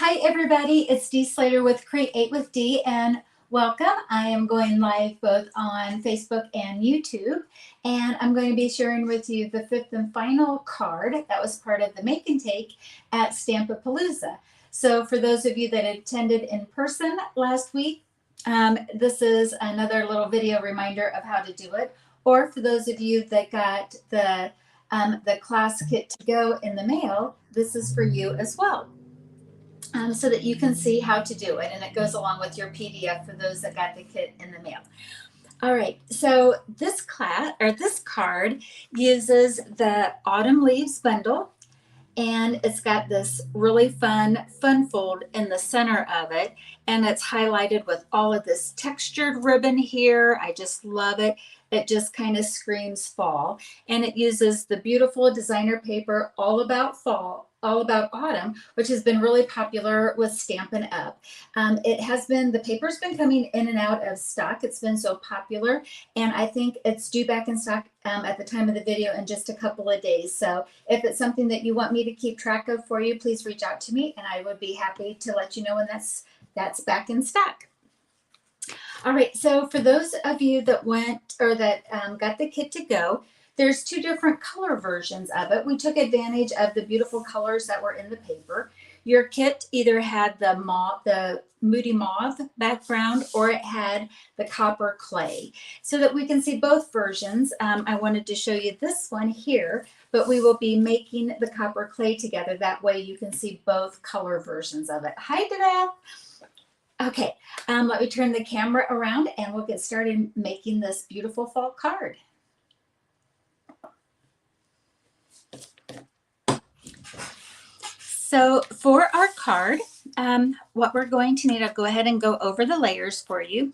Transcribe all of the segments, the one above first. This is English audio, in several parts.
Hi everybody, it's Dee Slater with Create with Dee and welcome. I am going live both on Facebook and YouTube, and I'm going to be sharing with you the fifth and final card that was part of the make and take at Stamp-A-Palooza. So for those of you that attended in person last week, this is another little video reminder of how to do it. Or for those of you that got the class kit to go in the mail, this is for you as well. So that you can see how to do it, and it goes along with your PDF for those that got the kit in the mail. All right, so this card uses the Autumn Leaves bundle, and it's got this really fun fold in the center of it, and it's highlighted with all of this textured ribbon here. I just love it. It just kind of screams fall, and it uses the beautiful designer paper All About Fall, All About Autumn, which has been really popular with Stampin' Up. The paper's been coming in and out of stock. It's been so popular, and I think it's due back in stock at the time of the video in just a couple of days. So if it's something that you want me to keep track of for you, please reach out to me, and I would be happy to let you know when that's back in stock. All right, so for those of you that got the kit to go, there's two different color versions of it. We took advantage of the beautiful colors that were in the paper. Your kit either had the Moody Mauve background, or it had the Copper Clay. So that we can see both versions, I wanted to show you this one here, but we will be making the Copper Clay together. That way you can see both color versions of it. Hi, Dad. Okay, let me turn the camera around and we'll get started making this beautiful fall card. So for our card, what we're going to need, I'll go ahead and go over the layers for you.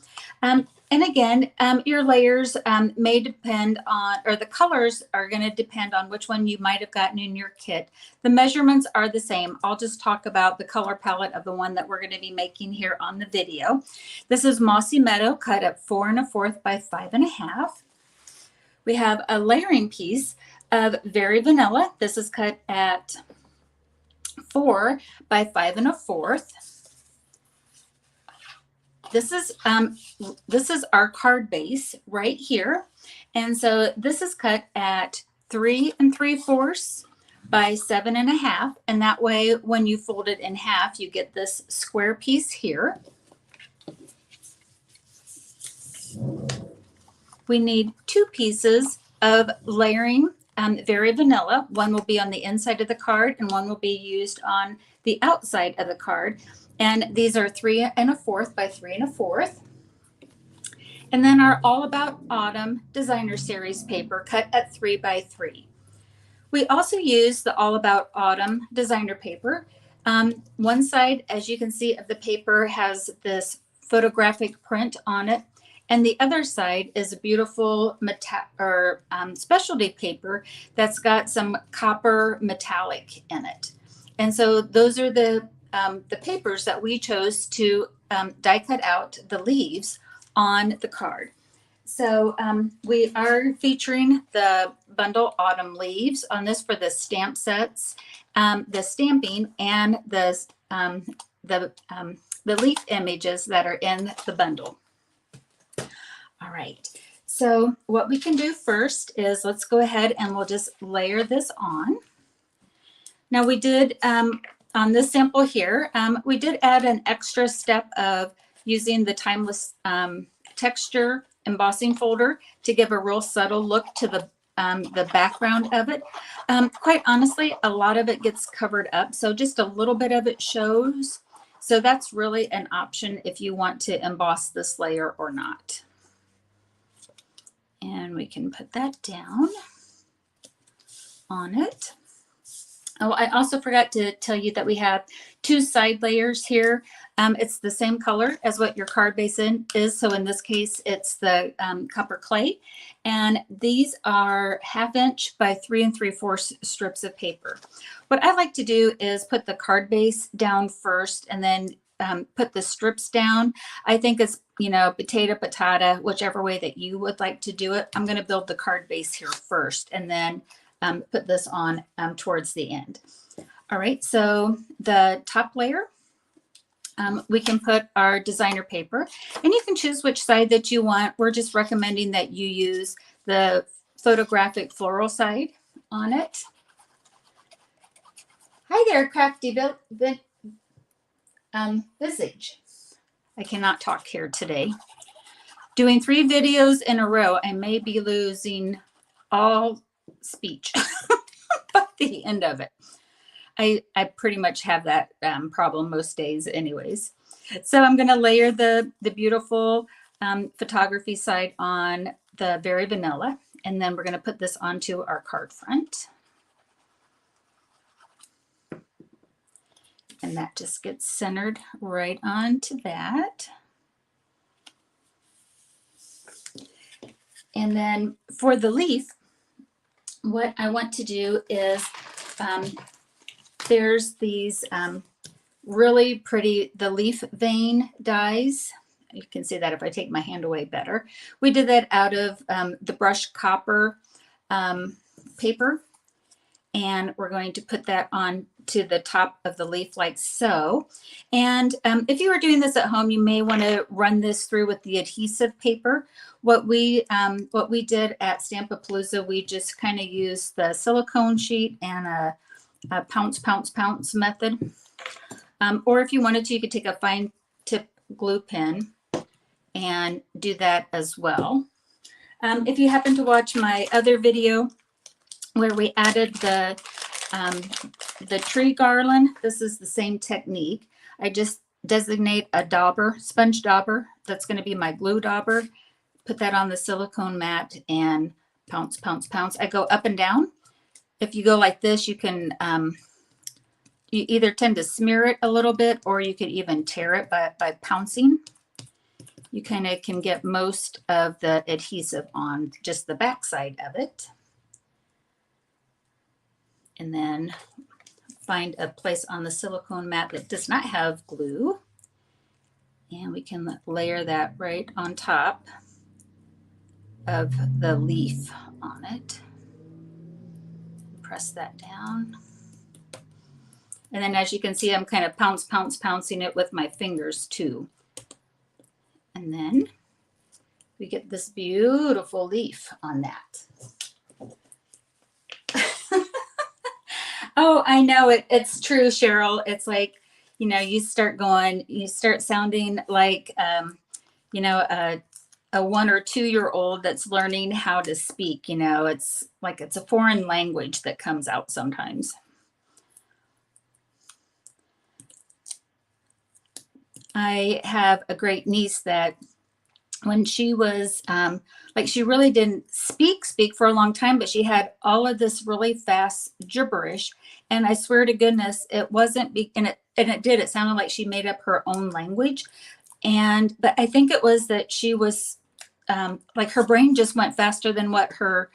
And again, your layers may depend on, or the colors are going to depend on which one you might have gotten in your kit. The measurements are the same. I'll just talk about the color palette of the one that we're going to be making here on the video. This is Mossy Meadow, cut at 4 1/4 by 5 1/2. We have a layering piece of Very Vanilla. This is cut at 4 by 5 1/4. This is our card base right here, and so this is cut at 3 3/4 by 7 1/2, and that way when you fold it in half you get this square piece here. We need two pieces of layering Very Vanilla. One will be on the inside of the card and one will be used on the outside of the card. And these are 3 1/4 by 3 1/4. And then our All About Autumn Designer Series paper, cut at 3 by 3. We also use the All About Autumn designer paper. One side, as you can see, of the paper has this photographic print on it, and the other side is a beautiful specialty paper that's got some copper metallic in it. And so those are the papers that we chose to die cut out the leaves on the card. So we are featuring the bundle Autumn Leaves on this for the stamp sets, the stamping, and the leaf images that are in the bundle. All right, so what we can do first is let's go ahead and we'll just layer this on. Now we did, on this sample here, we did add an extra step of using the Timeless Texture embossing folder to give a real subtle look to the background of it. Quite honestly, a lot of it gets covered up, so just a little bit of it shows. So that's really an option if you want to emboss this layer or not. And we can put that down on it. Oh, I also forgot to tell you that we have two side layers here. It's the same color as what your card base is. So in this case, it's the Copper Clay. And these are 1/2 inch by 3 3/4 strips of paper. What I like to do is put the card base down first and then put the strips down. I think it's, potato, patata, whichever way that you would like to do it. I'm going to build the card base here first and then put this on towards the end. All right, so the top layer we can put our designer paper, and you can choose which side that you want. We're just recommending that you use the photographic floral side on it. Hi there, Crafty Visage. I cannot talk here today. Doing 3 videos in a row, I may be losing all speech by the end of it. I pretty much have that problem most days anyways. So I'm going to layer the beautiful photography side on the Very Vanilla, and then we're going to put this onto our card front. And that just gets centered right onto that. And then for the leaf, what I want to do is there's these really pretty, the leaf vein dies. You can see that if I take my hand away better. We did that out of the brushed copper paper. And we're going to put that on to the top of the leaf like so. And if you are doing this at home, you may want to run this through with the adhesive paper. What we did at Stamp-A-Palooza, we just kind of used the silicone sheet and a pounce method. Or if you wanted to, you could take a fine tip glue pen and do that as well. If you happen to watch my other video where we added the tree garland, this is the same technique. I just designate a dauber, sponge dauber. That's going to be my glue dauber. Put that on the silicone mat and pounce. I go up and down. If you go like this, you can you either tend to smear it a little bit, or you could even tear it by pouncing. You kind of can get most of the adhesive on just the back side of it. And then find a place on the silicone mat that does not have glue. And we can layer that right on top of the leaf on it. Press that down. And then as you can see, I'm kind of pouncing it with my fingers too. And then we get this beautiful leaf on that. Oh, I know it. It's true, Cheryl. It's like, you know, you start sounding like, you know, a 1 or 2 year old that's learning how to speak. You know, it's like it's a foreign language that comes out sometimes. I have a great niece that when she was like, she really didn't speak for a long time, but she had all of this really fast gibberish. And I swear to goodness, it wasn't, it sounded like she made up her own language. But I think it was that she was like, her brain just went faster than what her,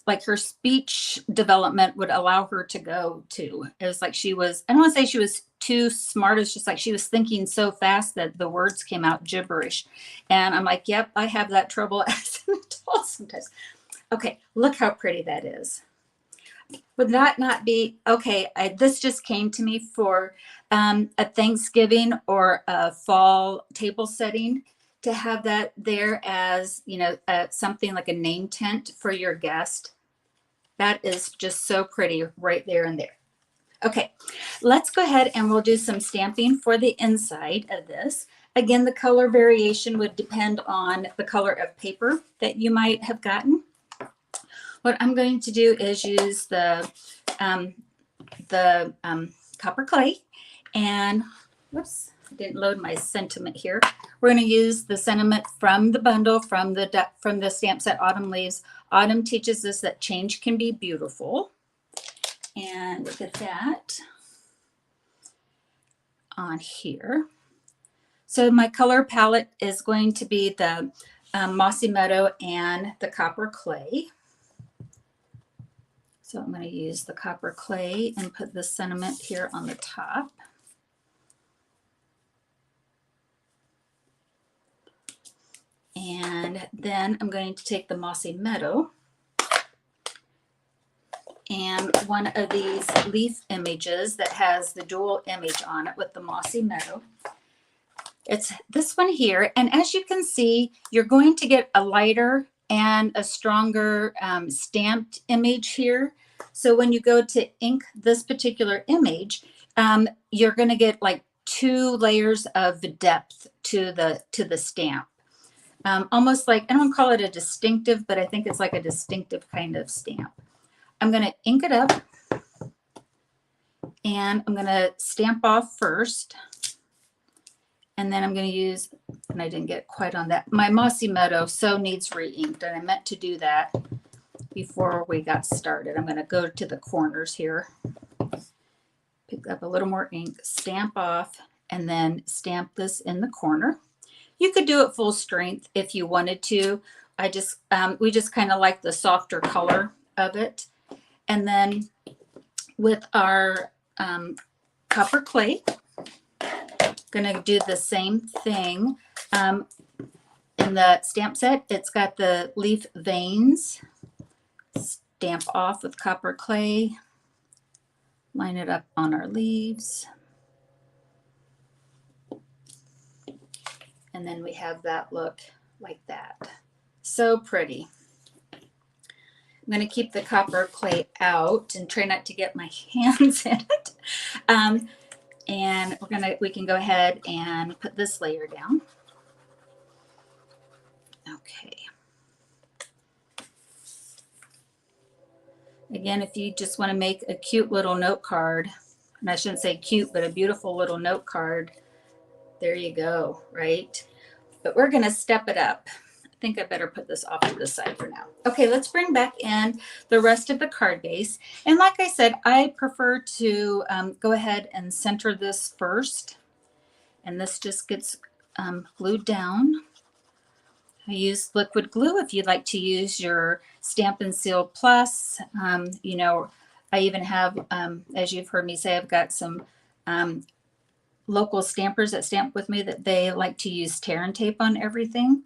like her speech development would allow her to go to. It was like she was, I don't want to say she was too smart. It's just like she was thinking so fast that the words came out gibberish. And I'm like, yep, I have that trouble as an adult sometimes. Okay, look how pretty that is. Would that not be, okay, this just came to me for a Thanksgiving or a fall table setting, to have that there as, you know, something like a name tent for your guest. That is just so pretty right there and there. Okay, let's go ahead and we'll do some stamping for the inside of this. Again, the color variation would depend on the color of paper that you might have gotten. What I'm going to do is use the copper clay, and whoops, I didn't load my sentiment here. We're going to use the sentiment from the bundle, from the stamp set Autumn Leaves. Autumn teaches us that change can be beautiful. And look at that on here. So my color palette is going to be the Mossy Meadow and the copper clay. So I'm going to use the copper clay and put the sentiment here on the top. And then I'm going to take the Mossy Meadow and one of these leaf images that has the dual image on it with the mossy meadow. It's this one here, and as you can see, you're going to get a lighter and a stronger stamped image here. So when you go to ink this particular image, you're going to get like 2 layers of depth to the stamp. Almost like, I don't call it a distinctive, but I think it's like a distinctive kind of stamp. I'm going to ink it up, and I'm going to stamp off first. And then I'm going to use, and I didn't get quite on that, my mossy meadow so needs re-inked, and I meant to do that before we got started. I'm going to go to the corners here, pick up a little more ink, stamp off, and then stamp this in the corner. You could do it full strength if you wanted to. We just kind of like the softer color of it. And then with our copper clay, going to do the same thing. In the stamp set, it's got the leaf veins. Stamp off with copper clay. Line it up on our leaves. And then we have that look like that. So pretty. I'm going to keep the copper clay out and try not to get my hands in it. And we can go ahead and put this layer down. Okay. Again, if you just want to make a cute little note card, and I shouldn't say cute, but a beautiful little note card, there you go, right? But we're going to step it up. I think I better put this off to the side for now. Okay, let's bring back in the rest of the card base. And like I said, I prefer to go ahead and center this first. And this just gets glued down. I use liquid glue if you'd like to use your Stamp and Seal Plus. You know, I even have, as you've heard me say, I've got some local stampers that stamp with me that they like to use tear and tape on everything.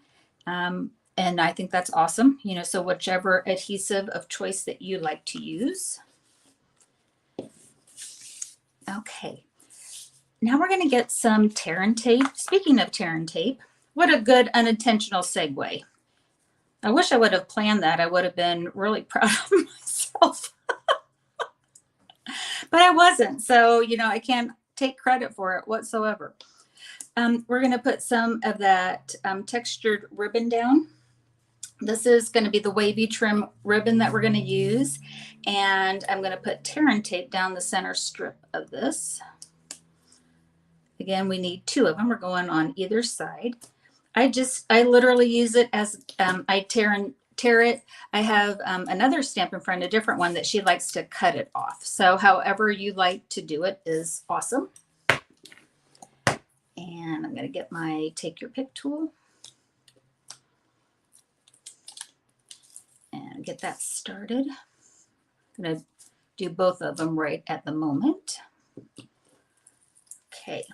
And I think that's awesome. You know, so whichever adhesive of choice that you like to use. Okay. Now we're going to get some tear and tape. Speaking of tear and tape, what a good unintentional segue. I wish I would have planned that. I would have been really proud of myself. But I wasn't. So, you know, I can't take credit for it whatsoever. We're going to put some of that textured ribbon down. This is going to be the wavy trim ribbon that we're going to use. And I'm going to put tear and tape down the center strip of this. Again, we need 2 of them. We're going on either side. I literally use it as I tear it. I have another Stampin' Friend, a different one that she likes to cut it off. So however you like to do it is awesome. And I'm going to get my Take Your Pick tool and get that started. I'm going to do both of them right at the moment. Okay.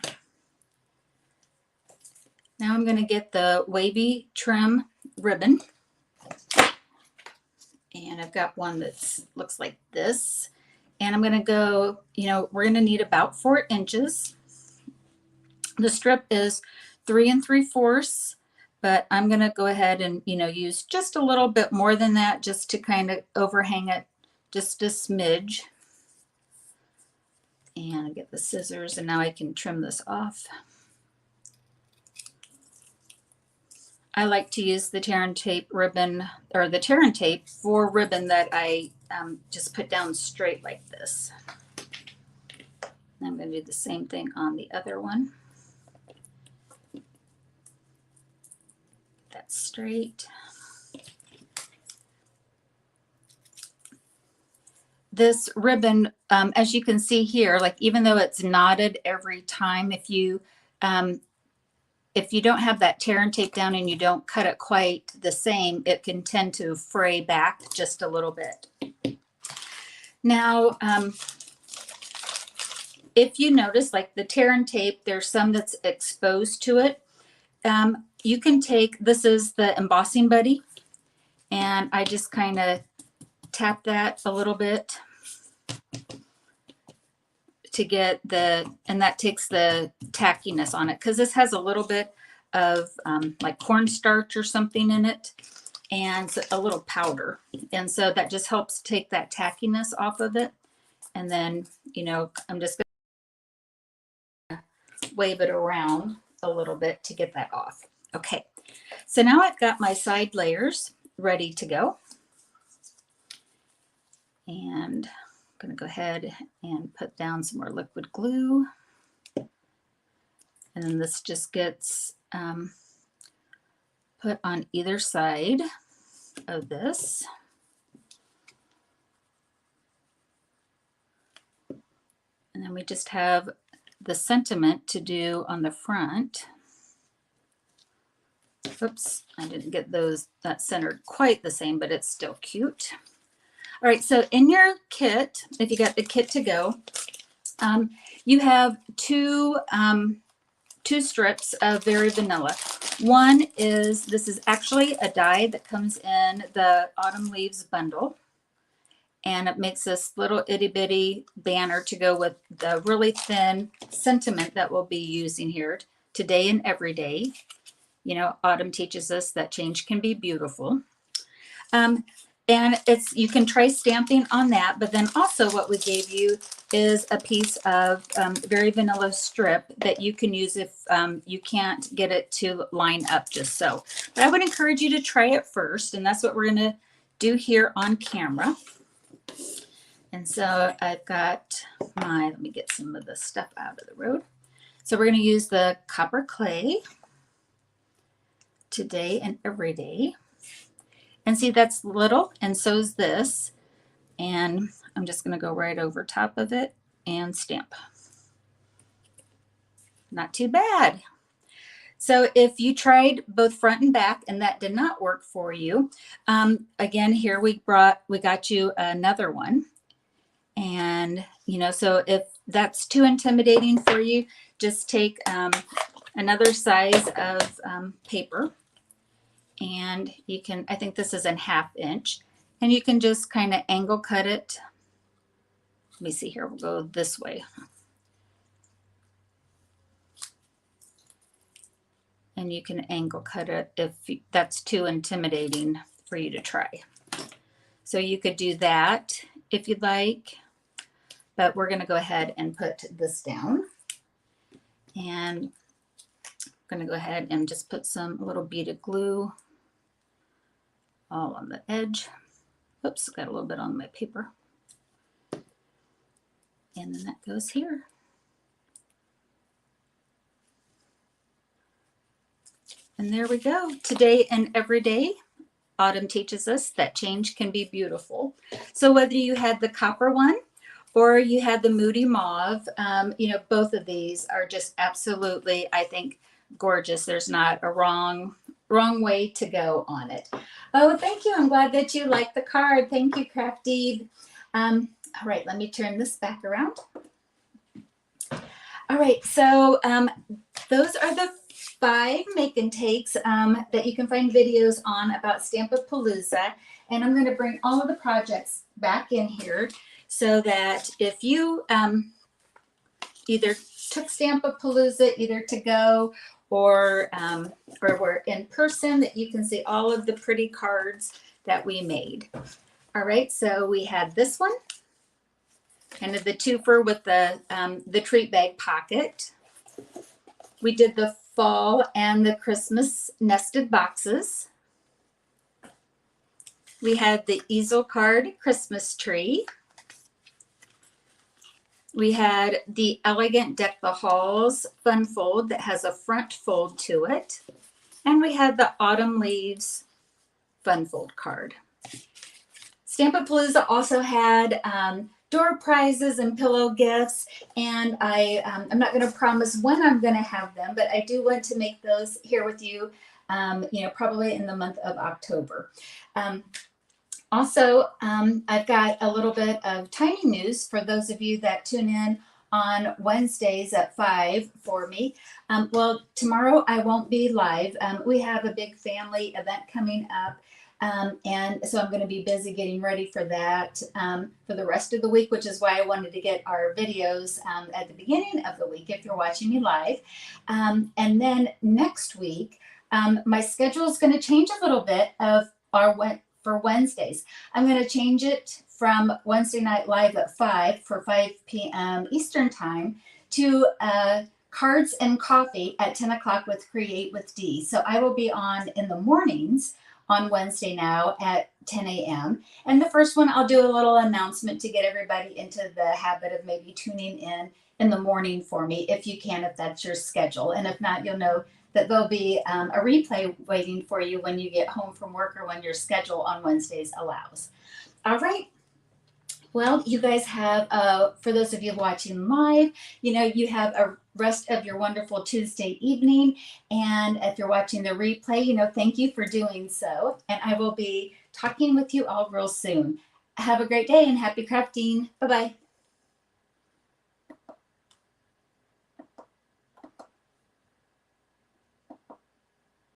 Now I'm going to get the wavy trim ribbon. And I've got one that looks like this. And I'm going to go, you know, we're going to need about 4 inches. The strip is 3 3/4, but I'm going to go ahead and, you know, use just a little bit more than that just to kind of overhang it just a smidge. And I get the scissors, and now I can trim this off. I like to use the tear and tape ribbon, or the tear and tape for ribbon that I just put down straight like this. And I'm going to do the same thing on the other one. That's straight. This ribbon, as you can see here, like even though it's knotted every time, if you don't have that tear and tape down and you don't cut it quite the same, it can tend to fray back just a little bit. Now, if you notice, like the tear and tape, there's some that's exposed to it. You can take, this is the embossing buddy, and I just kind of tap that a little bit. to get and that takes the tackiness on it, because this has a little bit of like cornstarch or something in it, and so a little powder. And so that just helps take that tackiness off of it. And then, I'm just going to wave it around a little bit to get that off. Okay, so now I've got my side layers ready to go. And I'm going to go ahead and put down some more liquid glue. And then this just gets put on either side of this. And then we just have the sentiment to do on the front. Oops, I didn't get that centered quite the same, but it's still cute. All right, so in your kit, if you got the kit to go, you have two strips of Very Vanilla. One is, this is actually a die that comes in the Autumn Leaves bundle. And it makes this little itty bitty banner to go with the really thin sentiment that we'll be using here today and every day. Autumn teaches us that change can be beautiful. And you can try stamping on that, but then also what we gave you is a piece of Very Vanilla strip that you can use if you can't get it to line up just so. But I would encourage you to try it first, and that's what we're going to do here on camera. And so I've got let me get some of the stuff out of the road. So we're going to use the copper clay today and every day. And see, that's little, and so is this. And I'm just going to go right over top of it and stamp. Not too bad. So if you tried both front and back and that did not work for you, again, here we got you another one. And, so if that's too intimidating for you, just take another size of paper. And you can, I think this is a 1/2 inch, and you can just kind of angle cut it. Let me see here, we'll go this way. And you can angle cut it if that's too intimidating for you to try. So you could do that if you'd like, but we're going to go ahead and put this down. And I'm going to go ahead and just put a little beaded glue all on the edge. Oops, got a little bit on my paper. And then that goes here. And there we go. Today and every day, Autumn teaches us that change can be beautiful. So whether you had the copper one or you had the Moody Mauve, both of these are just absolutely, I think, gorgeous. There's not a wrong way to go on it. Oh, thank you. I'm glad that you liked the card. Thank you, Crafty. All right, let me turn this back around. All right, so those are the 5 make and takes that you can find videos on about Stamp-A-Palooza. And I'm going to bring all of the projects back in here so that if you either took Stamp-A-Palooza either to go or we're in person, that you can see all of the pretty cards that we made. All right, so we had this one, kind of the twofer with the treat bag pocket. We did the fall and the Christmas nested boxes. We had the easel card Christmas tree. We had the Elegant Deck the Halls fun fold that has a front fold to it. And we had the Autumn Leaves fun fold card. Stamp-A-Palooza also had door prizes and pillow gifts, and I'm not going to promise when I'm going to have them, but I do want to make those here with you, probably in the month of October. Also, I've got a little bit of tiny news for those of you that tune in on Wednesdays at 5 for me. Well, tomorrow I won't be live. We have a big family event coming up And so I'm going to be busy getting ready for that for the rest of the week, which is why I wanted to get our videos at the beginning of the week if you're watching me live. And then next week, my schedule is going to change a little bit for Wednesdays. I'm going to change it from Wednesday Night Live at 5 p.m. Eastern Time to Cards and Coffee at 10 o'clock with Create with D. So I will be on in the mornings on Wednesday now at 10 a.m. And the first one, I'll do a little announcement to get everybody into the habit of maybe tuning in the morning for me, if you can, if that's your schedule. And if not, you'll know that there'll be a replay waiting for you when you get home from work or when your schedule on Wednesdays allows. All right. Well, you guys have, for those of you watching live, you have a rest of your wonderful Tuesday evening. And if you're watching the replay, thank you for doing so. And I will be talking with you all real soon. Have a great day and happy crafting. Bye-bye.